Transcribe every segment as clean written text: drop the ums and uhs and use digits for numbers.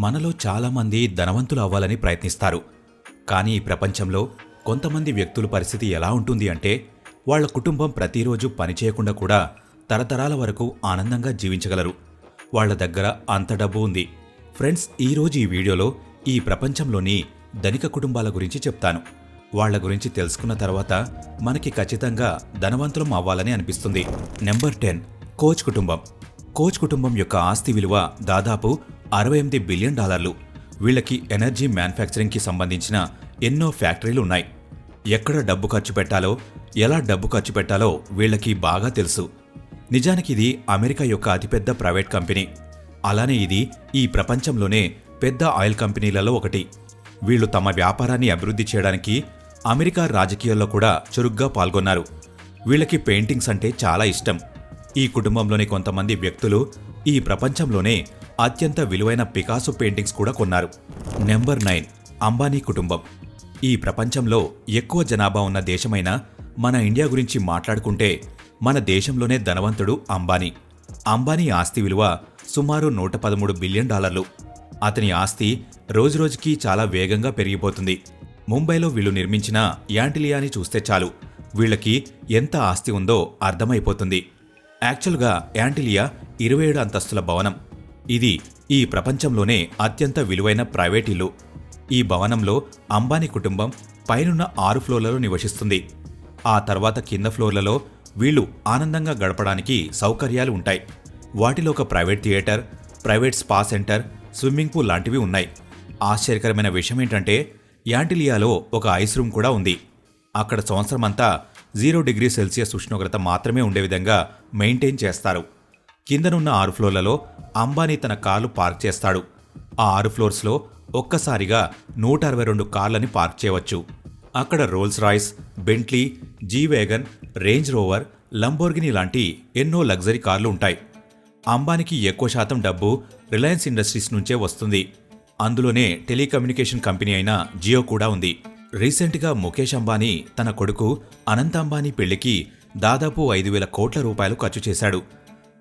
మనలో చాలామంది ధనవంతులు అవ్వాలని ప్రయత్నిస్తారు. కానీ ఈ ప్రపంచంలో కొంతమంది వ్యక్తుల పరిస్థితి ఎలా ఉంటుంది అంటే, వాళ్ళ కుటుంబం ప్రతిరోజు పనిచేయకుండా కూడా తరతరాల వరకు ఆనందంగా జీవించగలరు. వాళ్ళ దగ్గర అంత డబ్బు ఉంది. ఫ్రెండ్స్, ఈరోజు ఈ వీడియోలో ఈ ప్రపంచంలోని ధనిక కుటుంబాల గురించి చెప్తాను. వాళ్ళ గురించి తెలుసుకున్న తర్వాత మనకి ఖచ్చితంగా ధనవంతులం అవ్వాలని అనిపిస్తుంది. నెంబర్ 10, కోచ్ కుటుంబం. కోచ్ కుటుంబం యొక్క ఆస్తి విలువ దాదాపు $68 బిలియన్. వీళ్ళకి ఎనర్జీ మ్యానుఫ్యాక్చరింగ్కి సంబంధించిన ఎన్నో ఫ్యాక్టరీలు ఉన్నాయి. ఎక్కడ డబ్బు ఖర్చు పెట్టాలో, ఎలా డబ్బు ఖర్చు పెట్టాలో వీళ్ళకి బాగా తెలుసు. నిజానికి ఇది అమెరికా యొక్క అతిపెద్ద ప్రైవేట్ కంపెనీ. అలానే ఇది ఈ ప్రపంచంలోనే పెద్ద ఆయిల్ కంపెనీలలో ఒకటి. వీళ్ళు తమ వ్యాపారాన్ని అభివృద్ధి చేయడానికి అమెరికా రాజకీయాల్లో కూడా చురుగ్గా పాల్గొన్నారు. వీళ్ళకి పెయింటింగ్స్ అంటే చాలా ఇష్టం. ఈ కుటుంబంలోని కొంతమంది వ్యక్తులు ఈ ప్రపంచంలోనే అత్యంత విలువైన పికాసో పెయింటింగ్స్ కూడా కొన్నారు. నెంబర్ 9, అంబానీ కుటుంబం. ఈ ప్రపంచంలో ఎక్కువ జనాభా ఉన్న దేశమైన మన ఇండియా గురించి మాట్లాడుకుంటే మన దేశంలోనే ధనవంతుడు అంబానీ. అంబానీ ఆస్తి విలువ సుమారు $113 బిలియన్. అతని ఆస్తి రోజురోజుకీ చాలా వేగంగా పెరిగిపోతుంది. ముంబైలో వీళ్ళు నిర్మించిన యాంటిలియాని చూస్తే చాలు వీళ్ళకి ఎంత ఆస్తి ఉందో అర్థమైపోతుంది. యాక్చువల్గా యాంటిలియా 27 అంతస్తుల భవనం. ఇది ఈ ప్రపంచంలోనే అత్యంత విలువైన ప్రైవేట్ ఇల్లు. ఈ భవనంలో అంబానీ కుటుంబం పైనున్న 6 ఫ్లోర్లలో నివసిస్తుంది. ఆ తర్వాత కింద ఫ్లోర్లలో వీళ్ళు ఆనందంగా గడపడానికి సౌకర్యాలు ఉంటాయి. వాటిలో ఒక private theatre, private spa centre, swimming pool లాంటివి ఉన్నాయి. ఆశ్చర్యకరమైన విషయం ఏంటంటే యాంటిలియాలో ఒక ఐస్ రూమ్ కూడా ఉంది. అక్కడ సంవత్సరమంతా 0 డిగ్రీ సెల్సియస్ ఉష్ణోగ్రత మాత్రమే ఉండే విధంగా మెయింటైన్ చేస్తారు. కిందనున్న 6 ఫ్లోర్లలో అంబానీ తన కార్లు పార్క్ చేస్తాడు. ఆ 6 ఫ్లోర్స్లో ఒక్కసారిగా 162 కార్లని పార్క్ చేయవచ్చు. అక్కడ Rolls Royce, Bentley, G Wagon, Range Rover, Lamborghini లాంటి ఎన్నో లగ్జరీ కార్లు ఉంటాయి. అంబానీకి ఎక్కువ శాతం డబ్బు రిలయన్స్ ఇండస్ట్రీస్ నుంచే వస్తుంది. అందులోనే టెలికమ్యూనికేషన్ కంపెనీ అయిన జియో కూడా ఉంది. రీసెంట్గా ముఖేష్ అంబానీ తన కొడుకు అనంత్ అంబానీ పెళ్లికి దాదాపు 5,000 కోట్ల రూపాయలు ఖర్చు చేశాడు.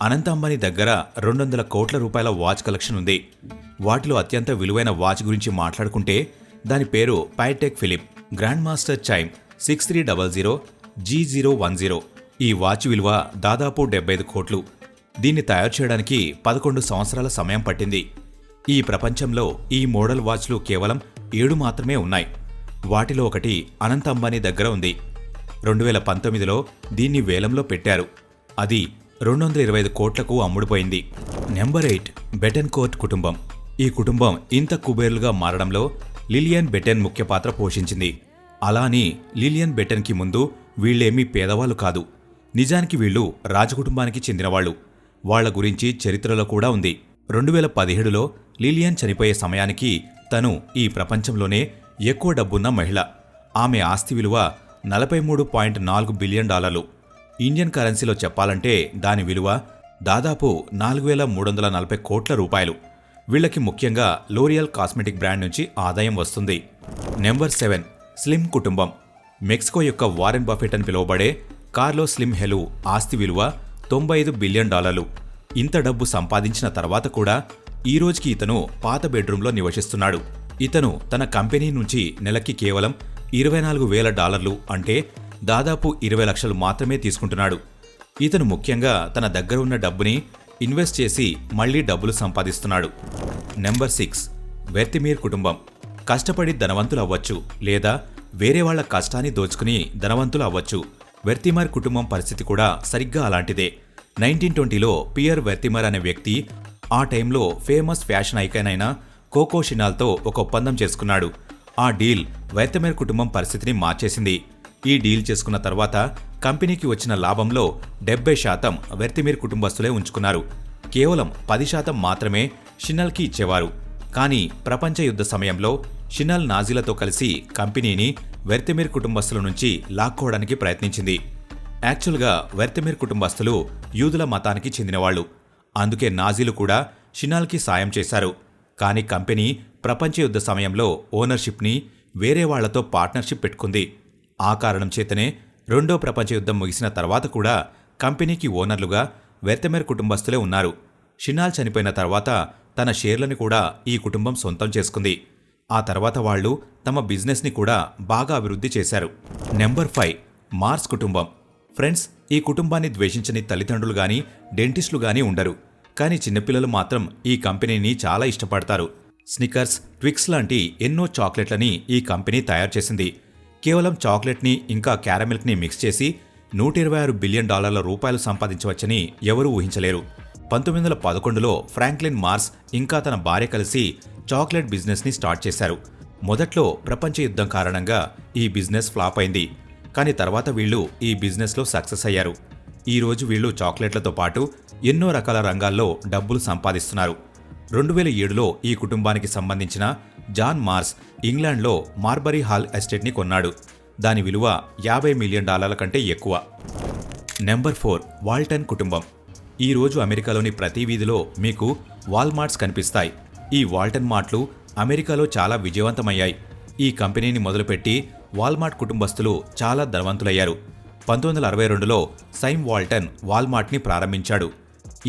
అనంత్ అంబానీ దగ్గర 200 కోట్ల రూపాయల వాచ్ కలెక్షన్ ఉంది. వాటిలో అత్యంత విలువైన వాచ్ గురించి మాట్లాడుకుంటే దాని పేరు Patek Philippe grand master chime 6300 G010. ఈ వాచ్ విలువ దాదాపు 75 కోట్లు. దీన్ని తయారు చేయడానికి 11 సంవత్సరాల సమయం పట్టింది. ఈ ప్రపంచంలో ఈ మోడల్ వాచ్లు కేవలం 7 మాత్రమే ఉన్నాయి. వాటిలో ఒకటి అనంత్ అంబానీ దగ్గర ఉంది. 2019లో దీన్ని వేలంలో పెట్టారు. అది 225 కోట్లకు అమ్ముడుపోయింది. నెంబర్ 8, బెటెన్కోర్ట్ కుటుంబం. ఈ కుటుంబం ఇంత కుబేర్లుగా మారడంలో లిలియన్ బెటెన్ ముఖ్య పాత్ర పోషించింది. అలాని లిలియన్ బెటెన్కి ముందు వీళ్ళేమీ పేదవాళ్ళు కాదు. నిజానికి వీళ్ళు రాజకుటుంబానికి చెందినవాళ్లు. వాళ్ల గురించి చరిత్రలో కూడా ఉంది. 2017లో లిలియన్ చనిపోయే సమయానికి తను ఈ ప్రపంచంలోనే ఎక్కువ డబ్బున్న మహిళ. ఆమె ఆస్తి విలువ $43.4 బిలియన్. ఇండియన్ కరెన్సీలో చెప్పాలంటే దాని విలువ దాదాపు 4,340 కోట్ల రూపాయలు. వీళ్ళకి ముఖ్యంగా లోరియల్ కాస్మెటిక్ బ్రాండ్ నుంచి ఆదాయం వస్తుంది. నెంబర్ 7, స్లిమ్ కుటుంబం. మెక్సికో యొక్క వారెన్ బఫెట్ అని పిలువబడే కార్లోస్ స్లిమ్ హెలు ఆస్తి విలువ $95 బిలియన్. ఇంత డబ్బు సంపాదించిన తర్వాత కూడా ఈ రోజుకి ఇతను పాత బెడ్రూమ్లో నివసిస్తున్నాడు. ఇతను తన కంపెనీ నుంచి నెలకి కేవలం $24,000 అంటే దాదాపు 20 లక్షలు మాత్రమే తీసుకుంటున్నాడు. ఇతను ముఖ్యంగా తన దగ్గర ఉన్న డబ్బుని ఇన్వెస్ట్ చేసి మళ్లీ డబ్బులు సంపాదిస్తున్నాడు. నెంబర్ 6, వెర్తిమీర్ కుటుంబం. కష్టపడి ధనవంతులు అవ్వచ్చు, లేదా వేరే వాళ్ల కష్టాన్ని దోచుకుని ధనవంతులు అవ్వచ్చు. వెర్తిమర్ కుటుంబం పరిస్థితి కూడా సరిగ్గా అలాంటిదే. 1920లో పియర్ వెర్తిమర్ అనే వ్యక్తి ఆ టైంలో ఫేమస్ ఫ్యాషన్ ఐకాన్ అయిన కోకో షినాల్తో ఒక ఒప్పందం చేసుకున్నాడు. ఆ డీల్ వెర్తిమర్ కుటుంబం పరిస్థితిని మార్చేసింది. ఈ డీల్ చేసుకున్న తర్వాత కంపెనీకి వచ్చిన లాభంలో 70% వెర్తిమీర్ కుటుంబస్తులే ఉంచుకున్నారు. కేవలం 10% మాత్రమే షినాల్కి ఇచ్చేవారు. కానీ ప్రపంచ యుద్ధ సమయంలో షినాల్ నాజీలతో కలిసి కంపెనీని వెర్తిమీర్ కుటుంబస్తుల నుంచి లాక్కోవడానికి ప్రయత్నించింది. యాక్చువల్గా వెర్తిమీర్ కుటుంబస్తులు యూదుల మతానికి చెందినవాళ్లు. అందుకే నాజీలు కూడా షినాల్కి సాయం చేశారు. కానీ కంపెనీ ప్రపంచ యుద్ధ సమయంలో ఓనర్షిప్ని వేరే వాళ్లతో పార్ట్నర్షిప్ పెట్టుకుంది. ఆ కారణం చేతనే రెండో ప్రపంచ యుద్ధం ముగిసిన తర్వాత కూడా కంపెనీకి ఓనర్లుగా వెర్తిమీర్ కుటుంబస్తులే ఉన్నారు. షినాల్ చనిపోయిన తర్వాత తన షేర్లను కూడా ఈ కుటుంబం సొంతం చేసుకుంది. ఆ తర్వాత వాళ్ళు తమ బిజినెస్ని కూడా బాగా అభివృద్ధి చేశారు. నెంబర్ 5 మార్స్ కుటుంబం. ఫ్రెండ్స్, ఈ కుటుంబాన్ని ద్వేషించని తల్లిదండ్రులు గాని డెంటిస్టులు గాని ఉండరు. కానీ చిన్నపిల్లలు మాత్రం ఈ కంపెనీని చాలా ఇష్టపడతారు. స్నికర్స్, ట్విక్స్ లాంటి ఎన్నో చాక్లెట్లని ఈ కంపెనీ తయారు చేసింది. కేవలం చాక్లెట్ని ఇంకా క్యారమిల్క్ని మిక్స్ చేసి $126 బిలియన్ రూపాయలు సంపాదించవచ్చని ఎవరూ ఊహించలేరు. 1911లో ఫ్రాంక్లిన్ మార్స్ ఇంకా తన భార్య కలిసి చాక్లెట్ బిజినెస్ని స్టార్ట్ చేశారు. మొదట్లో ప్రపంచ యుద్ధం కారణంగా ఈ బిజినెస్ ఫ్లాప్ అయింది. కానీ తర్వాత వీళ్ళు ఈ బిజినెస్లో సక్సెస్ అయ్యారు. ఈ రోజు వీళ్ళు చాక్లెట్లతో పాటు ఎన్నో రకాల రంగాల్లో డబ్బులు సంపాదిస్తున్నారు. 2007లో ఈ కుటుంబానికి సంబంధించిన జాన్ మార్స్ ఇంగ్లాండ్లో మార్బరీ హాల్ ఎస్టేట్ని కొన్నాడు. దాని విలువ $50 మిలియన్ కంటే ఎక్కువ. నెంబర్ 4 వాల్టన్ కుటుంబం. ఈ రోజు అమెరికాలోని ప్రతి వీధిలో మీకు వాల్మార్ట్స్ కనిపిస్తాయి. ఈ వాల్టన్ మార్ట్లు అమెరికాలో చాలా విజయవంతమయ్యాయి. ఈ కంపెనీని మొదలుపెట్టి వాల్మార్ట్ కుటుంబస్తులు చాలా ధనవంతులయ్యారు. 1962లో సైమ్ వాల్టన్ వాల్మార్ట్ని ప్రారంభించాడు.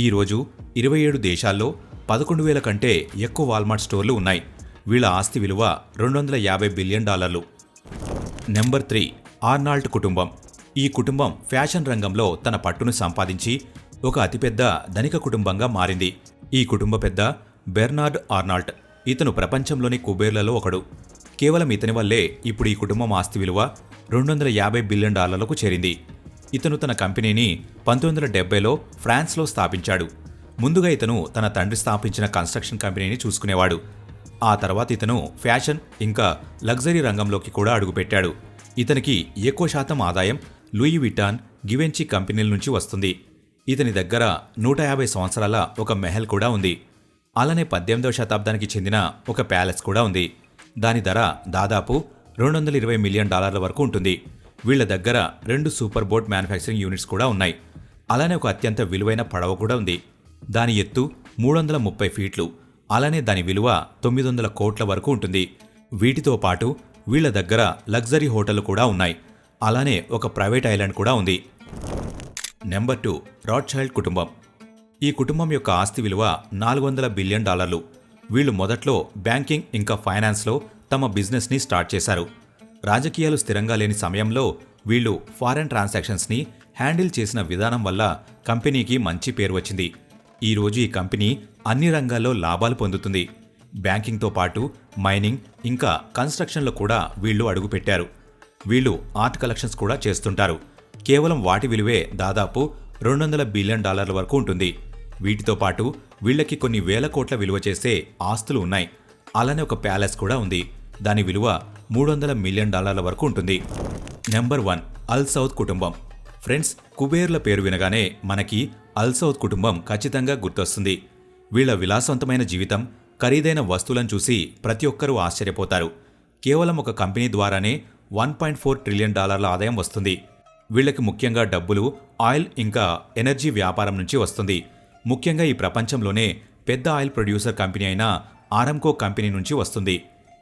ఈ రోజు 27 దేశాల్లో 11,000 కంటే ఎక్కువ వాల్మార్ట్ స్టోర్లు ఉన్నాయి. వీళ్ళ ఆస్తి విలువ $250 బిలియన్. నెంబర్ 3 ఆర్నాల్డ్ కుటుంబం. ఈ కుటుంబం ఫ్యాషన్ రంగంలో తన పట్టును సంపాదించి ఒక అతిపెద్ద ధనిక కుటుంబంగా మారింది. ఈ కుటుంబ పెద్ద బెర్నార్డ్ ఆర్నాల్డ్. ఇతను ప్రపంచంలోని కుబేర్లలో ఒకడు. కేవలం ఇతని వల్లే ఇప్పుడు ఈ కుటుంబం ఆస్తి విలువ $250 బిలియన్ చేరింది. ఇతను తన కంపెనీని 1970లో ఫ్రాన్స్లో స్థాపించాడు. ముందుగా ఇతను తన తండ్రి స్థాపించిన కన్స్ట్రక్షన్ కంపెనీని చూసుకునేవాడు. ఆ తర్వాత ఇతను ఫ్యాషన్ ఇంకా లగ్జరీ రంగంలోకి కూడా అడుగుపెట్టాడు. ఇతనికి ఎక్కువ శాతం ఆదాయం లూయి విటాన్, గివెంచి కంపెనీల నుంచి వస్తుంది. ఇతని దగ్గర 150 సంవత్సరాల ఒక మెహల్ కూడా ఉంది. అలానే 18వ శతాబ్దానికి చెందిన ఒక ప్యాలెస్ కూడా ఉంది. దాని ధర దాదాపు $220 మిలియన్ వరకు ఉంటుంది. వీళ్ల దగ్గర 2 సూపర్ బోట్ మ్యానుఫ్యాక్చరింగ్ యూనిట్స్ కూడా ఉన్నాయి. అలానే ఒక అత్యంత విలువైన పడవ కూడా ఉంది. దాని ఎత్తు 330 ఫీట్లు. అలానే దాని విలువ 900 కోట్ల వరకు ఉంటుంది. వీటితో పాటు వీళ్ల దగ్గర లగ్జరీ హోటళ్లు కూడా ఉన్నాయి. అలానే ఒక ప్రైవేట్ ఐలాండ్ కూడా ఉంది. నెంబర్ 2 రాత్చైల్డ్ కుటుంబం. ఈ కుటుంబం యొక్క ఆస్తి విలువ $400 బిలియన్. వీళ్లు మొదట్లో బ్యాంకింగ్ ఇంకా ఫైనాన్స్లో తమ బిజినెస్ని స్టార్ట్ చేశారు. రాజకీయాలు స్థిరంగా లేని సమయంలో వీళ్లు ఫారెన్ ట్రాన్సాక్షన్స్ని హ్యాండిల్ చేసిన విధానం వల్ల కంపెనీకి మంచి పేరు వచ్చింది. ఈ రోజు ఈ కంపెనీ అన్ని రంగాల్లో లాభాలు పొందుతుంది. బ్యాంకింగ్తో పాటు మైనింగ్ ఇంకా కన్స్ట్రక్షన్లో కూడా వీళ్లు అడుగుపెట్టారు. వీళ్లు ఆర్ట్ కలెక్షన్స్ కూడా చేస్తుంటారు. కేవలం వాటి విలువే దాదాపు $200 బిలియన్ వరకు ఉంటుంది. వీటితో పాటు వీళ్లకి కొన్ని వేల కోట్ల విలువ చేసే ఆస్తులు ఉన్నాయి. అలానే ఒక ప్యాలెస్ కూడా ఉంది. దాని విలువ $300 మిలియన్ వరకు ఉంటుంది. నెంబర్ 1 అల్ సౌద్ కుటుంబం. ఫ్రెండ్స్, కుబేర్ల పేరు వినగానే మనకి అల్ సౌద్ కుటుంబం ఖచ్చితంగా గుర్తొస్తుంది. వీళ్ల విలాసవంతమైన జీవితం, ఖరీదైన వస్తువులను చూసి ప్రతి ఒక్కరూ ఆశ్చర్యపోతారు. కేవలం ఒక కంపెనీ ద్వారానే $1.4 ట్రిలియన్ ఆదాయం వస్తుంది. వీళ్లకి ముఖ్యంగా డబ్బులు ఆయిల్ ఇంకా ఎనర్జీ వ్యాపారం నుంచి వస్తుంది. ముఖ్యంగా ఈ ప్రపంచంలోనే పెద్ద ఆయిల్ ప్రొడ్యూసర్ కంపెనీ అయిన ఆరంకో కంపెనీ నుంచి వస్తుంది.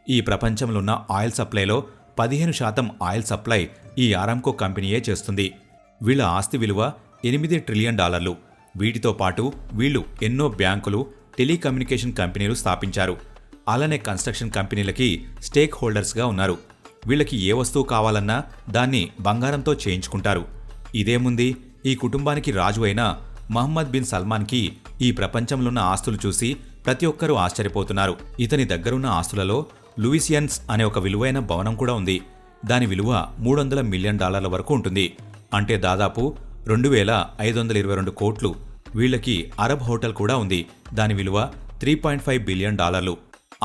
ఈ ప్రపంచంలో ఉన్న ఆయిల్ సప్లైలో 15% ఆయిల్ సప్లై ఈ ఆరంకో కంపెనీయే చేస్తుంది. వీళ్ల ఆస్తి విలువ $8 ట్రిలియన్. వీటితో పాటు వీళ్లు ఎన్నో బ్యాంకులు, టెలికమ్యూనికేషన్ కంపెనీలు స్థాపించారు. అలానే కన్స్ట్రక్షన్ కంపెనీలకి స్టేక్ హోల్డర్స్గా ఉన్నారు. వీళ్ళకి ఏ వస్తువు కావాలన్నా దాన్ని బంగారంతో చేయించుకుంటారు. ఇదేముంది, ఈ కుటుంబానికి రాజు అయిన మహమ్మద్ బిన్ సల్మాన్కి ఈ ప్రపంచంలో ఉన్న ఆస్తులు చూసి ప్రతి ఒక్కరూ ఆశ్చర్యపోతున్నారు. ఇతని దగ్గరున్న ఆస్తులలో లూయిసియన్స్ అనే ఒక విలువైన భవనం కూడా ఉంది. దాని విలువ $300 మిలియన్ వరకు ఉంటుంది. అంటే దాదాపు 2,522 కోట్లు. వీళ్లకి అరబ్ హోటల్ కూడా ఉంది. దాని విలువ $3.5 బిలియన్.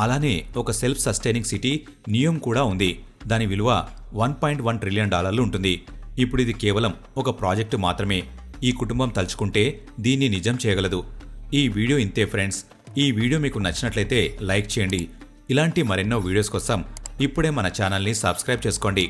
అలానే ఒక సెల్ఫ్ సస్టైనింగ్ సిటీ నియోమ్ కూడా ఉంది. దాని విలువ $1.1 ట్రిలియన్ ఉంటుంది. ఇప్పుడు ఇది కేవలం ఒక ప్రాజెక్టు మాత్రమే. ఈ కుటుంబం తలుచుకుంటే దీన్ని నిజం చేయగలదు. ఈ వీడియో ఇంతే ఫ్రెండ్స్. ఈ వీడియో మీకు నచ్చినట్లయితే లైక్ చేయండి. ఇలాంటి మరెన్నో వీడియోస్ కోసం ఇప్పుడే మన ఛానల్ని సబ్స్క్రైబ్ చేసుకోండి.